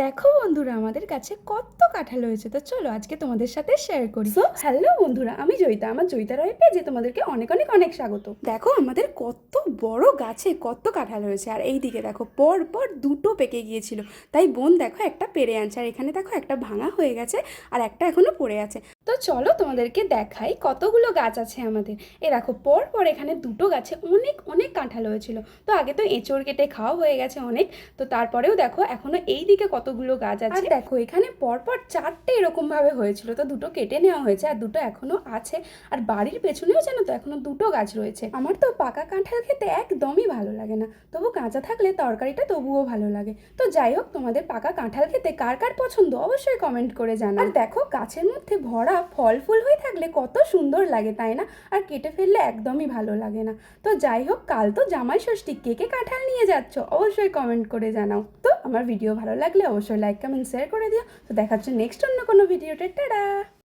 দেখো বন্ধুরা, আমাদের কাছে কত কাঁঠাল হয়েছে। তো চলো আজকে তোমাদের সাথে শেয়ার করি। সো হ্যালো বন্ধুরা, আমি জয়িতা, আমার জয়িতা রয় পেজে তোমাদেরকে অনেক অনেক অনেক স্বাগত। দেখো আমাদের কত বড় গাছে কত কাঁঠাল হয়েছে, আর এই দিকে দেখো পর পর দুটো পেকে গিয়েছিল, তাই বোন দেখো একটা পেরে আনছে, আর এখানে দেখো একটা ভাঙা হয়ে গেছে আর একটা এখনো পড়ে আছে। তো চলো তোমাদেরকে দেখাই কতগুলো গাছ আছে আমাদের। এ দেখো পর পর এখানে দুটো গাছে অনেক অনেক কাঁঠাল হয়েছিল। তো আগে তো এঁচড় কেটে খাওয়া হয়ে গেছে অনেক, তো তারপরেও দেখো এখনো এই দিকে কতগুলো গাছ আছে। আর দেখো এখানে পরপর চারটে এরকম ভাবে হয়েছিল, তো দুটো কেটে নেওয়া হয়েছে আর দুটো এখনো আছে। আর বাড়ির পেছনেও জানো তো এখনো দুটো গাছ রয়েছে। আমার তো পাকা কাঁঠাল খেতে একদমই ভালো লাগে না, তবু কাঁচা থাকলে তরকারিটা তবুও ভালো লাগে। তো যাই হোক, তোমাদের পাকা কাঁঠাল খেতে কার কার পছন্দ অবশ্যই কমেন্ট করে জানাও। আর দেখো গাছের মধ্যে ভরা ফল ফুল হয়ে থাকলে কত সুন্দর লাগে, তাই না? আর কেটে ফেললে একদমই ভালো লাগে না। তো যাই হোক, কাল তো জামাই ষষ্ঠী, কে কে কাঁঠাল নিয়ে যাচ্ছ অবশ্যই কমেন্ট করে জানাও। তো আমার ভিডিও ভালো লাগলে অবশ্যই লাইক কমেন্ট শেয়ার করে দিও। তো দেখা হচ্ছে নেক্সট অন্য কোনো ভিডিওতে। টাটা।